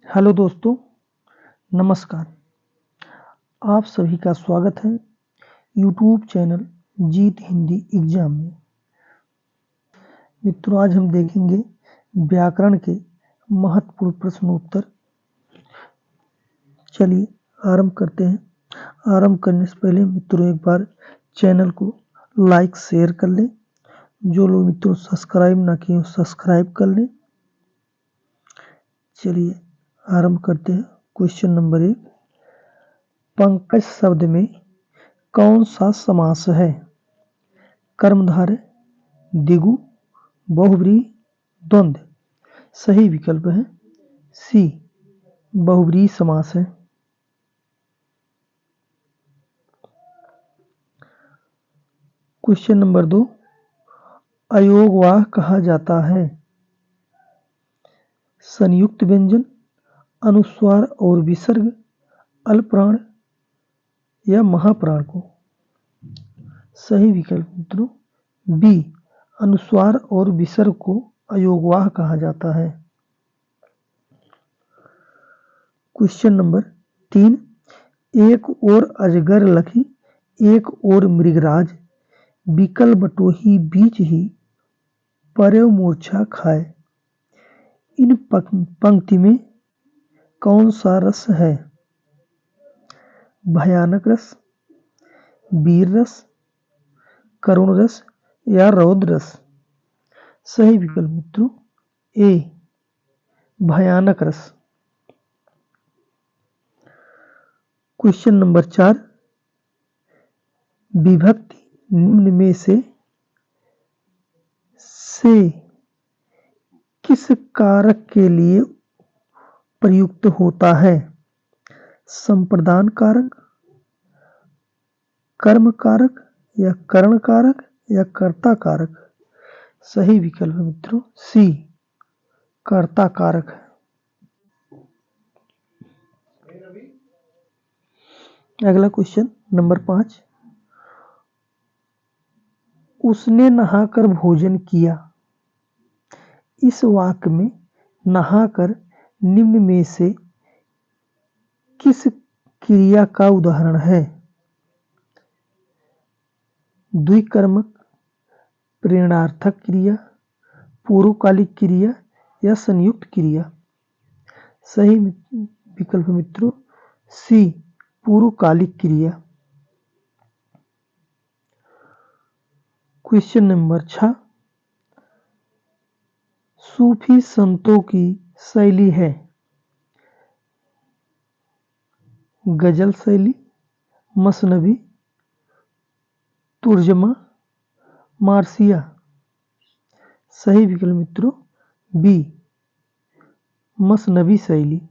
Hello दोस्तों, नमस्कार। आप सभी का स्वागत है यूट्यूब चैनल जीत हिंदी एग्जाम में। मित्रों, आज हम देखेंगे व्याकरण के महत्वपूर्ण प्रश्नोत्तर। चलिए आरंभ करते हैं। आरंभ करने से पहले मित्रों एक बार चैनल को लाइक शेयर कर लें। जो लोग मित्रों सब्सक्राइब ना किए सब्सक्राइब कर लें। चलिए आरंभ करते हैं। क्वेश्चन नंबर 1, पंकज शब्द में कौन सा समास है? कर्मधारय, द्विगु, बहुव्रीहि, द्वंद्व। सही विकल्प है सी, बहुव्रीहि समास है। क्वेश्चन नंबर 2, अयोगवाह कहा जाता है? संयुक्त व्यंजन, अनुस्वार और विसर्ग, अल्पप्राण या महाप्राण को। सही विकल्प मित्रों बी, अनुस्वार और विसर्ग को अयोगवाह कहा जाता है। क्वेश्चन नंबर 3, एक और अजगर लखी एक और मृगराज, बिकल बटोही बीच ही पर्यव मूर्छा खाए। इन पंक्ति में कौन सा रस है? भयानक रस, वीर रस, करुण रस या रौद्र रस। सही विकल्प मित्रों ए, भयानक रस। क्वेश्चन नंबर 4, विभक्ति निम्न में से किस कारक के लिए प्रयुक्त होता है? संप्रदान कारक, कर्म कारक या करण कारक या कर्ता कारक। सही विकल्प मित्रों सी, कर्ता कारक। अगला क्वेश्चन नंबर 5, उसने नहाकर भोजन किया। इस वाक्य में नहाकर निम्न में से किस क्रिया का उदाहरण है? द्विकर्मक, प्रेरणार्थक क्रिया, पूर्वकालिक क्रिया या संयुक्त क्रिया। सही विकल्प मित्रों सी, पूर्वकालिक क्रिया। क्वेश्चन नंबर 6, सूफी संतों की शैली है? गजल शैली, मसनवी, तुर्जमा, मार्सिया। सही विकल्प मित्रों बी, मसनवी शैली।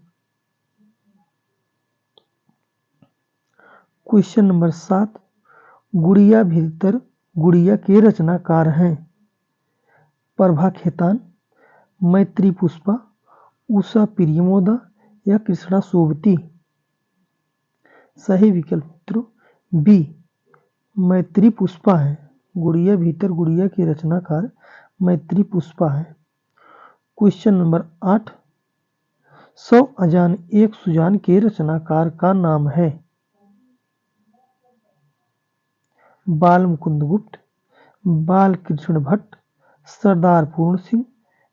क्वेश्चन नंबर 7, गुड़िया भीतर गुड़िया के रचनाकार हैं? प्रभा खेतान, मैत्री पुष्पा, उषा प्रियमोदा या कृष्णा सोबती। सही विकल्प मित्रों बी, मैत्री पुष्पा है। गुड़िया भीतर गुड़िया के रचनाकार मैत्री पुष्पा है। क्वेश्चन नंबर 8, 100 अजान एक सुजान के रचनाकार का नाम है? बाल मुकुंद गुप्त, बाल कृष्ण भट्ट, सरदार पूर्ण सिंह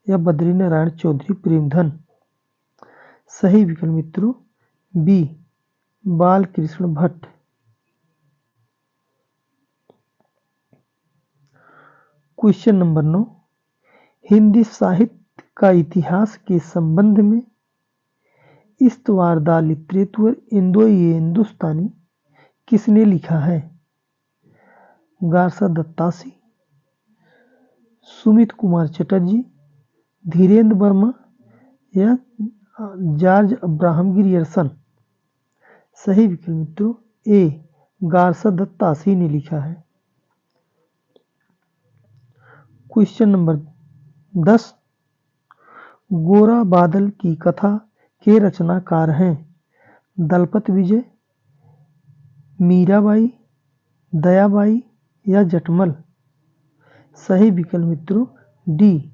या बद्री नारायण चौधरी प्रेमधन। सही विकल्प मित्रों बी, बाल कृष्ण भट्ट। क्वेश्चन नंबर 9, हिंदी साहित्य का इतिहास के संबंध में इस्तवारदा लिटरेचर इंडो हिंदुस्तानी किसने लिखा है? गारसा दत्तासी, सुमित कुमार चटर्जी, धीरेन्द्र वर्मा या जॉर्ज अब्राहम ग्रियर्सन। सही विकल्प मित्रों ए, गारसा दत्तासी ने लिखा है। क्वेश्चन नंबर 10, गोरा बादल की कथा के रचनाकार हैं? दलपत विजय, मीराबाई, दयाबाई या जटमल। सही विकल्प मित्रों डी,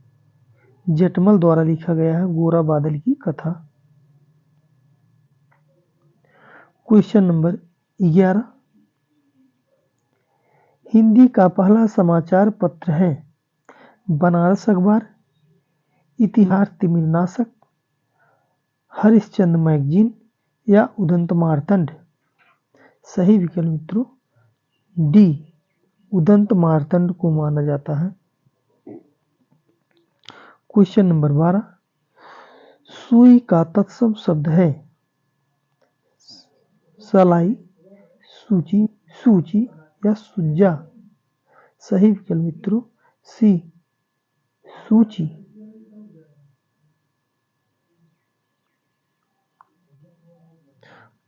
जटमल द्वारा लिखा गया है गोरा बादल की कथा। क्वेश्चन नंबर 11, हिंदी का पहला समाचार पत्र है बनारस अखबार, इतिहास तिमिरनाशक, हरिश्चंद्र मैगजीन या उदंत मार्तंड। सही विकल्प मित्रों डी, उदंत मार्तंड को माना जाता है। क्वेश्चन नंबर 12, सुई का तत्सम शब्द है सलाई, सूची, सूची या सुज्जा। सही विकल्प मित्रों सी, सूची।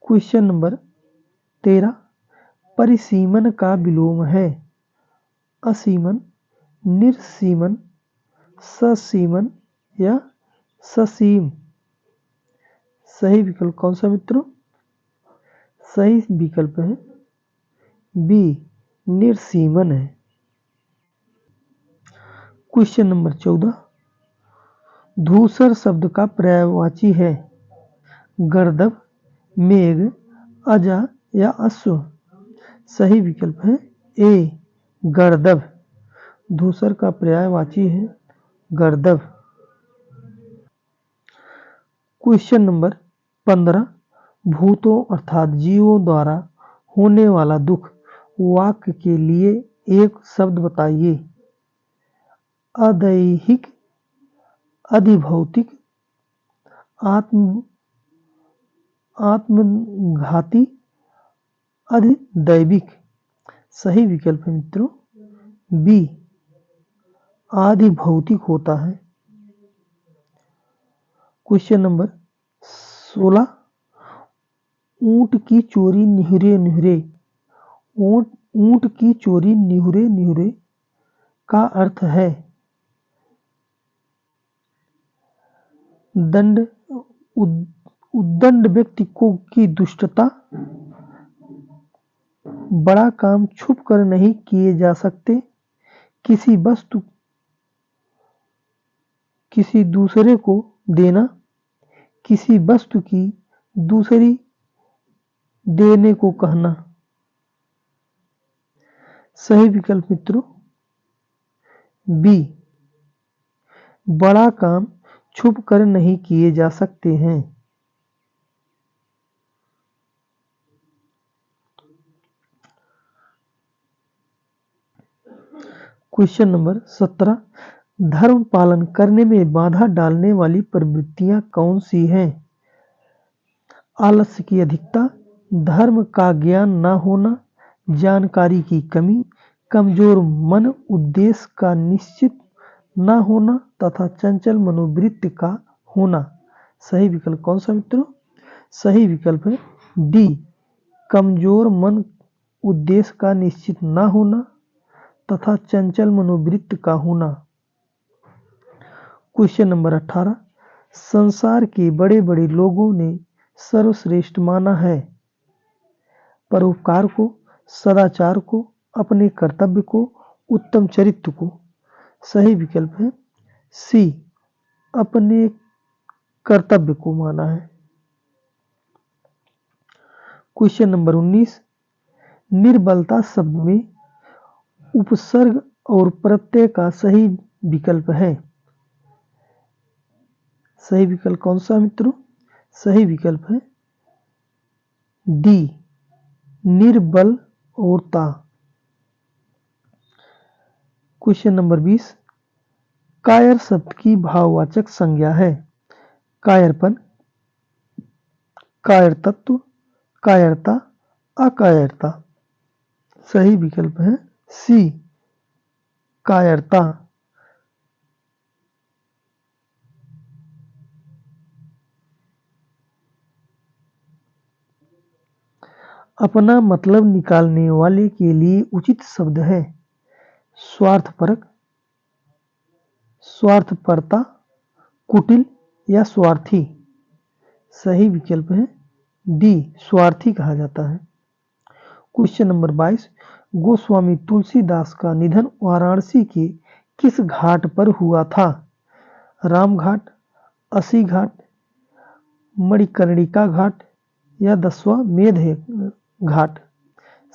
क्वेश्चन नंबर 13, परिसीमन का विलोम है असीमन, निर्सीमन, ससीमन या ससीम। सही विकल्प कौन सा मित्रों? सही विकल्प है बी, निर्सीमन है। क्वेश्चन नंबर 14, धूसर शब्द का पर्यायवाची है गर्दभ, मेघ, अजा या अश्व। सही विकल्प है ए, गर्दभ। धूसर का पर्यायवाची है गर्दभ। क्वेश्चन नंबर 15, भूतों अर्थात जीवों द्वारा होने वाला दुख वाक्य के लिए एक शब्द बताइए अदैहिक, अधिभौतिक, आत्मघाती, अधिदैविक। सही विकल्प है मित्रों बी, आधिभौतिक होता है। क्वेश्चन नंबर 16, ऊंट की चोरी निहुरे निहुरे। ऊंट की चोरी निहुरे निहुरे का अर्थ है दंड, उद्दंड व्यक्ति को की दुष्टता, बड़ा काम छुप कर नहीं किए जा सकते, किसी वस्तु किसी दूसरे को देना, किसी वस्तु की दूसरी देने को कहना। सही विकल्प मित्रों बी, बड़ा काम छुप कर नहीं किए जा सकते हैं। क्वेश्चन नंबर 17, धर्म पालन करने में बाधा डालने वाली प्रवृत्तियां कौन सी हैं? आलस्य की अधिकता, धर्म का ज्ञान न होना, जानकारी की कमी, कमजोर मन, उद्देश्य का निश्चित न होना तथा चंचल मनोवृत्ति का होना। सही विकल्प कौन सा मित्रों? सही विकल्प है डी, कमजोर मन, उद्देश्य का निश्चित न होना तथा चंचल मनोवृत्ति का होना। क्वेश्चन नंबर 18, संसार के बड़े बड़े लोगों ने सर्वश्रेष्ठ माना है परोपकार को, सदाचार को, अपने कर्तव्य को, उत्तम चरित्र को। सही विकल्प है सी, अपने कर्तव्य को माना है। क्वेश्चन नंबर 19, निर्बलता शब्द में उपसर्ग और प्रत्यय का सही विकल्प है। सही विकल्प कौन सा मित्रों? सही विकल्प है डी, निर्बल और ता। क्वेश्चन नंबर 20, कायर शब्द की भाववाचक संज्ञा है कायरपन, कायरतत्व, कायरता, अकायरता। सही विकल्प है सी, कायरता। अपना मतलब निकालने वाले के लिए उचित शब्द है स्वार्थपरक, स्वार्थपरता, कुटिल या स्वार्थी। सही विकल्प है डी, स्वार्थी कहा जाता है। क्वेश्चन नंबर 22, गोस्वामी तुलसीदास का निधन वाराणसी के किस घाट पर हुआ था? राम घाट, अस्सी घाट, मणिकर्णिका घाट या 10वां मेध घाट?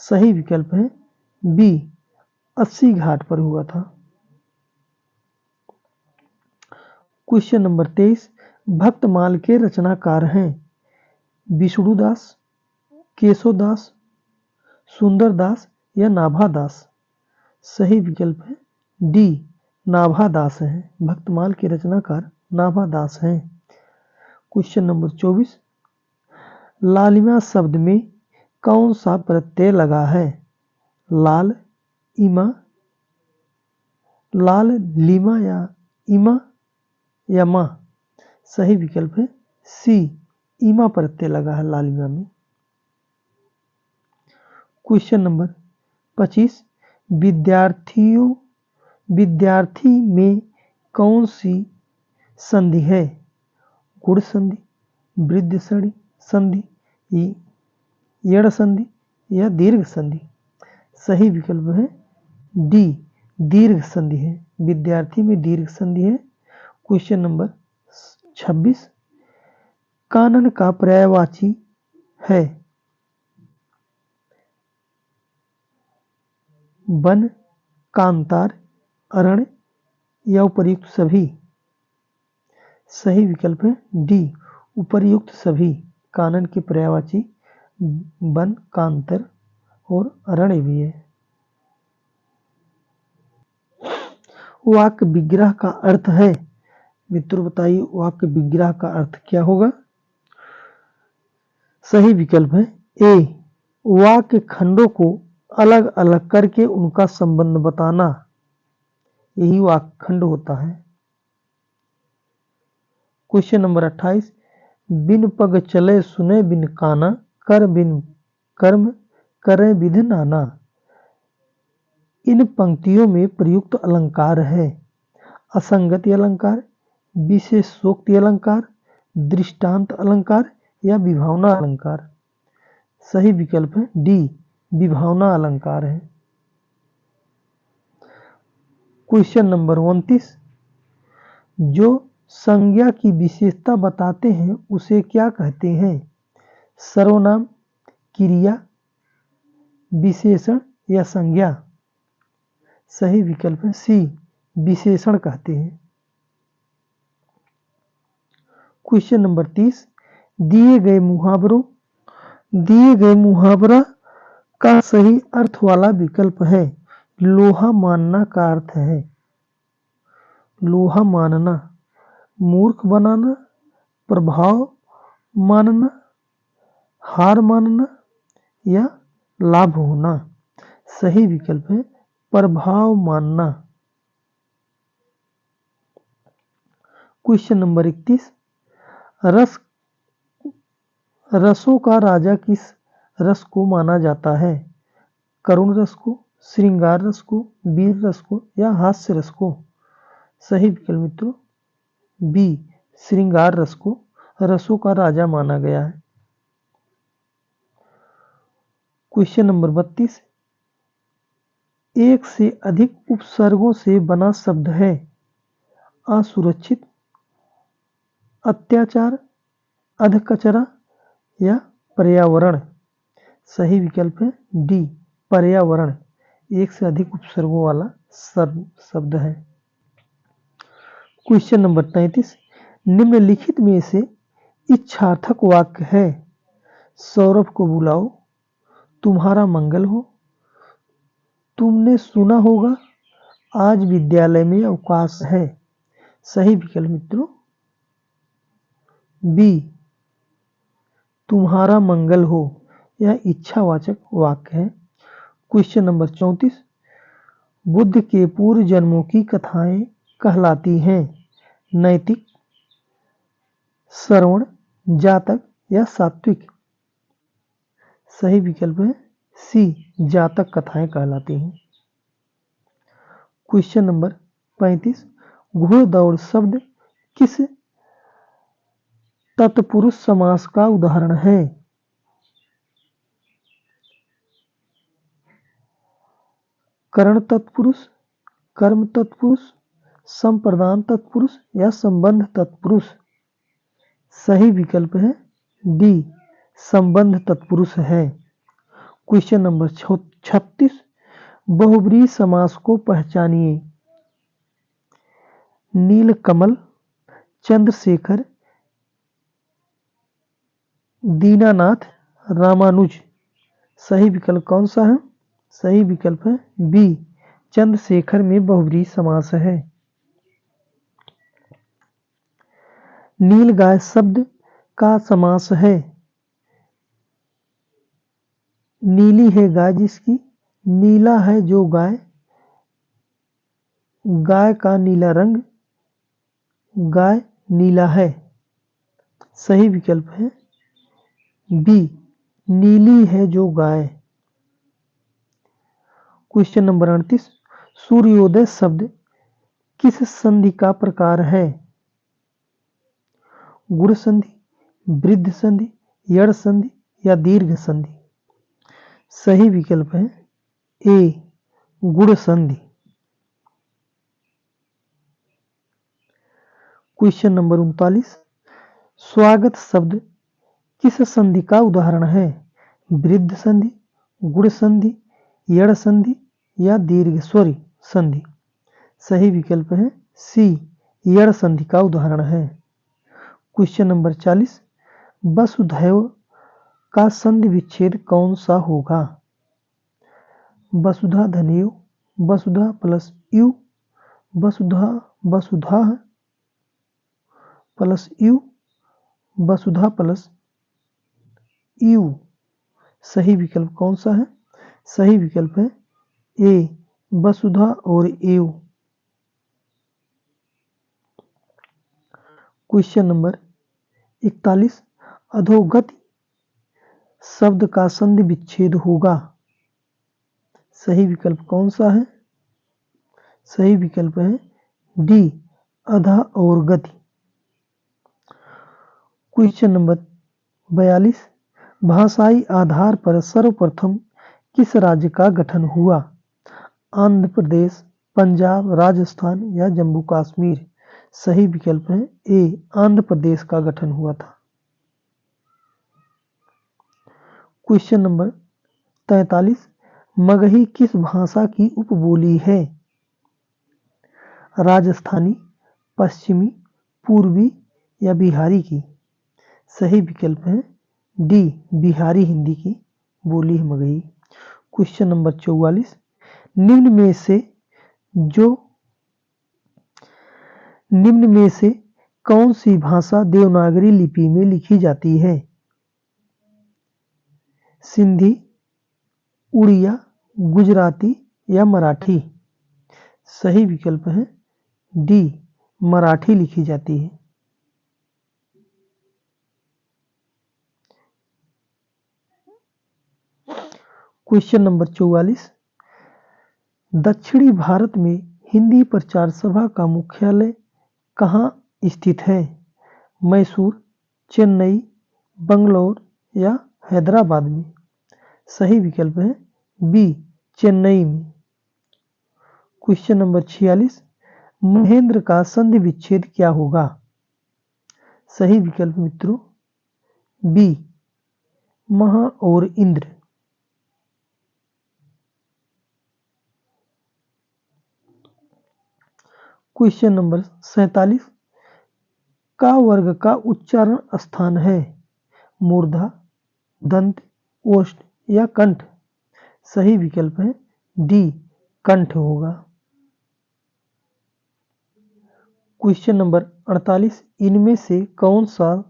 सही विकल्प है बी, 80 घाट पर हुआ था। क्वेश्चन नंबर 23, भक्तमाल के रचनाकार हैं विष्णुदास, केशवदास, सुंदरदास या नाभादास? सही विकल्प है डी, नाभादास हैं। भक्तमाल के रचनाकार नाभादास हैं। क्वेश्चन नंबर 24, लालिमा शब्द में कौन सा प्रत्यय लगा है? लाल, इमा, लाल लीमा या इमा या माँ? सही विकल्प है सी, इमा प्रत्यय लगा है लालिमा में। क्वेश्चन नंबर 25, विद्यार्थी में कौन सी संधि है? गुण संधि, वृद्ध संधि, यड़ संधि या दीर्घ संधि? सही विकल्प है डी, दीर्घ संधि है। विद्यार्थी में दीर्घ संधि है। क्वेश्चन नंबर 26, कानन का पर्यायवाची है वन, कांतार, अरण्य या उपर्युक्त सभी? सही विकल्प है डी, उपर्युक्त सभी। कानन के पर्यायवाची वन, कांतर और अरण्य भी है। वाक्य विग्रह का अर्थ है? मित्रों बताइए वाक्य विग्रह का अर्थ क्या होगा? सही विकल्प है ए, वाक्य खंडों को अलग अलग करके उनका संबंध बताना, यही वाक्य खंड होता है। क्वेश्चन नंबर 28, बिन पग चले सुने बिन काना, कर बिन कर्म करे विध नाना? इन पंक्तियों में प्रयुक्त अलंकार है असंगति अलंकार, विशेषोक्ति अलंकार, दृष्टांत अलंकार या विभावना अलंकार? सही विकल्प है डी, विभावना अलंकार है। क्वेश्चन नंबर 29, जो संज्ञा की विशेषता बताते हैं उसे क्या कहते हैं? सर्वनाम, क्रिया, विशेषण या संज्ञा? सही विकल्प है सी, विशेषण कहते हैं। क्वेश्चन नंबर 30, दिए गए मुहावरा का सही अर्थ वाला विकल्प है लोहा मानना का अर्थ है लोहा मानना, मूर्ख बनाना, प्रभाव मानना, हार मानना या लाभ होना? सही विकल्प है प्रभाव मानना। क्वेश्चन नंबर 31, रसों का राजा किस रस को माना जाता है? करुण रस को, श्रृंगार रस को, वीर रस को या हास्य रस को? सही विकल्प मित्रों बी, श्रृंगार रस को रसों का राजा माना गया है। क्वेश्चन नंबर 32, एक से अधिक उपसर्गों से बना शब्द है असुरक्षित, अत्याचार, अधकचरा या पर्यावरण? सही विकल्प है डी, पर्यावरण। एक से अधिक उपसर्गों वाला शब्द है। क्वेश्चन नंबर 33, निम्नलिखित में से इच्छार्थक वाक्य है सौरभ को बुलाओ, तुम्हारा मंगल हो, तुमने सुना होगा आज विद्यालय में अवकाश है? सही विकल्प मित्रों बी, तुम्हारा मंगल हो, यह इच्छावाचक वाक्य है। क्वेश्चन नंबर 34, बुद्ध के पूर्व जन्मों की कथाएं कहलाती हैं नैतिक, श्रवण, जातक या सात्विक? सही विकल्प है सी, जातक कथाएं कहलाती हैं। क्वेश्चन नंबर 35, घोड़दौड़ शब्द किस तत्पुरुष समास का उदाहरण है? करण तत्पुरुष, कर्म तत्पुरुष, संप्रदान तत्पुरुष या संबंध तत्पुरुष? सही विकल्प है डी, संबंध तत्पुरुष है। क्वेश्चन नंबर 36, बहुब्रीहि समास को पहचानिए। नीलकमल, चंद्रशेखर, दीनानाथ, रामानुज। सही विकल्प कौन सा है? सही विकल्प है बी, चंद्रशेखर में बहुब्रीहि समास है। नीलगाय शब्द का समास है। नीली है गाय जिसकी, नीला है जो गाय, गाय का नीला रंग, गाय नीला है। सही विकल्प है बी, नीली है जो गाय। क्वेश्चन नंबर 38, सूर्योदय शब्द किस संधि का प्रकार है? गुण संधि, वृद्ध संधि, यड़ संधि या दीर्घ संधि। सही विकल्प है ए, गुण संधि। क्वेश्चन नंबर 39, स्वागत शब्द किस संधि का उदाहरण है? वृद्ध संधि, गुण संधि, यड़ संधि या दीर्घ स्वरी संधि। सही विकल्प है सी, यड़ संधि का उदाहरण है। क्वेश्चन नंबर 40, वसुधैव का संधि विच्छेद कौन सा होगा? वसुधा धनेव, वसुधा प्लस यु, वसुधा वसुधा प्लस यु, वसुधा प्लस यू। सही विकल्प कौन सा है? सही विकल्प है ए, वसुधा और एव। क्वेश्चन नंबर 41, अधोगति शब्द का संधि विच्छेद होगा। सही विकल्प कौन सा है? सही विकल्प है डी, अधा और गति। क्वेश्चन नंबर 42, भाषाई आधार पर सर्वप्रथम किस राज्य का गठन हुआ? आंध्र प्रदेश, पंजाब, राजस्थान या जम्मू कश्मीर। सही विकल्प है ए, आंध्र प्रदेश का गठन हुआ था। क्वेश्चन नंबर 43, मगही किस भाषा की उपबोली है? राजस्थानी, पश्चिमी, पूर्वी या बिहारी की। सही विकल्प है डी, बिहारी हिंदी की बोली है मगही। क्वेश्चन नंबर 44, निम्न में से कौन सी भाषा देवनागरी लिपि में लिखी जाती है? सिंधी, उड़िया, गुजराती या मराठी। सही विकल्प है डी, मराठी लिखी जाती है। क्वेश्चन नंबर 44, दक्षिणी भारत में हिंदी प्रचार सभा का मुख्यालय कहाँ स्थित है? मैसूर, चेन्नई, बंगलौर या हैदराबाद में। सही विकल्प है बी, चेन्नई में। क्वेश्चन नंबर 46, महेंद्र का संधि विच्छेद क्या होगा? सही विकल्प मित्रों बी, महा और इंद्र। क्वेश्चन नंबर 47, का वर्ग का उच्चारण स्थान है? मूर्धा, दंत, ओष्ठ या कंठ। सही विकल्प है डी, कंठ होगा। क्वेश्चन नंबर 48, इनमें से कौन सा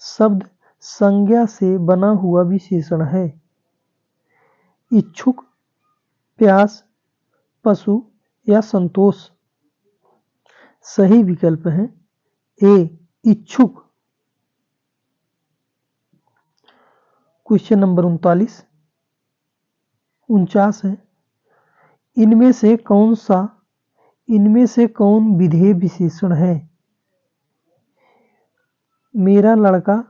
शब्द संज्ञा से बना हुआ विशेषण है? इच्छुक, प्यास, पशु या संतोष। सही विकल्प है ए, इच्छुक। क्वेश्चन नंबर 49 है, इनमें से कौन विधेय विशेषण है? मेरा लड़का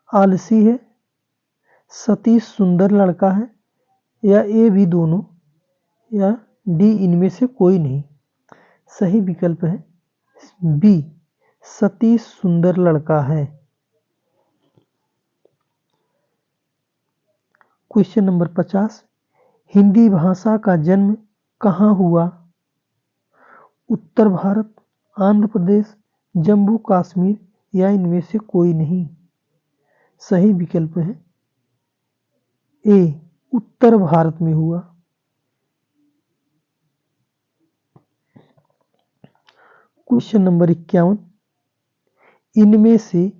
आलसी है, सतीश सुंदर लड़का है या ए भी दोनों या डी, इनमें से कोई नहीं। सही विकल्प है बी, सतीश सुंदर लड़का है। क्वेश्चन नंबर 50, हिंदी भाषा का जन्म कहाँ हुआ? उत्तर भारत, आंध्र प्रदेश, जम्मू कश्मीर या इनमें से कोई नहीं। सही विकल्प है ए, उत्तर भारत में हुआ। क्वेश्चन नंबर 51, इनमें से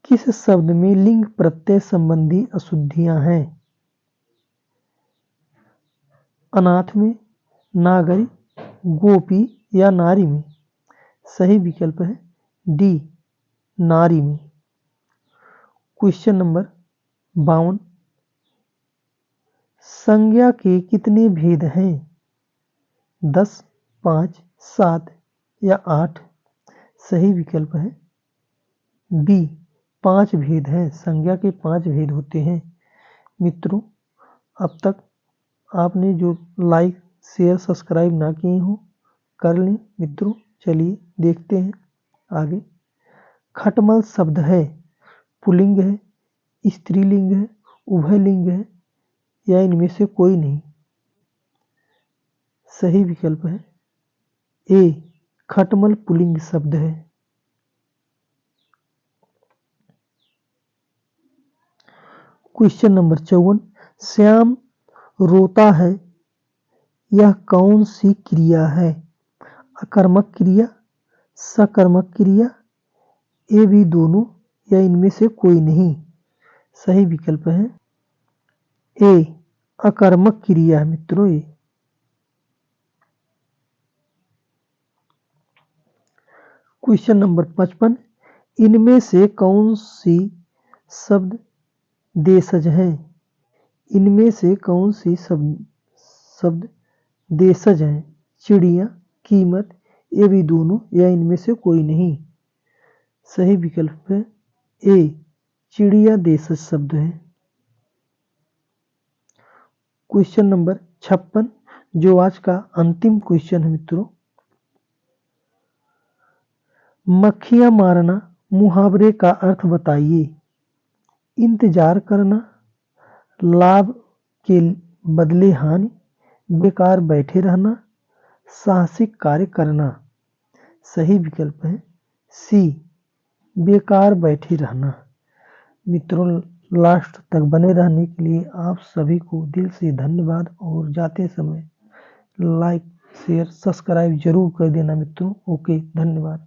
किस शब्द में लिंग प्रत्यय संबंधी अशुद्धियां हैं? अनाथ में, नागरी, गोपी या नारी में? सही विकल्प है डी, नारी में। क्वेश्चन नंबर 52, संज्ञा के कितने भेद हैं? 10, 5, 7 या 8? सही विकल्प है बी, 5 भेद हैं। संज्ञा के 5 भेद होते हैं। मित्रों, अब तक आपने जो लाइक, शेयर, सब्सक्राइब ना किए हो कर लें। मित्रों, चलिए देखते हैं आगे। खटमल शब्द है, पुल्लिंग है, स्त्रीलिंग है, उभयलिंग है या इनमें से कोई नहीं? सही विकल्प है ए, खटमल पुल्लिंग शब्द है। क्वेश्चन नंबर 54, श्याम रोता है, यह कौन सी क्रिया है? अकर्मक क्रिया, सकर्मक क्रिया, ये भी दोनों या इनमें से कोई नहीं? सही विकल्प है ए, अकर्मक क्रिया है मित्रों ये। क्वेश्चन नंबर 55, इनमें से कौन सी शब्द देशज हैं? इनमें से कौन सी शब्द देशज हैं? चिड़िया, कीमत, ये भी दोनों या इनमें से कोई नहीं? सही विकल्प है ए, चिड़िया देशज शब्द है। क्वेश्चन नंबर 56, जो आज का अंतिम क्वेश्चन है मित्रों। मक्खियां मारना मुहावरे का अर्थ बताइए। इंतजार करना, लाभ के बदले हानि, बेकार बैठे रहना, साहसिक कार्य करना? सही विकल्प है सी, बेकार बैठे रहना। मित्रों, लास्ट तक बने रहने के लिए आप सभी को दिल से धन्यवाद और जाते समय लाइक, शेयर, सब्सक्राइब जरूर कर देना मित्रों। ओके, धन्यवाद।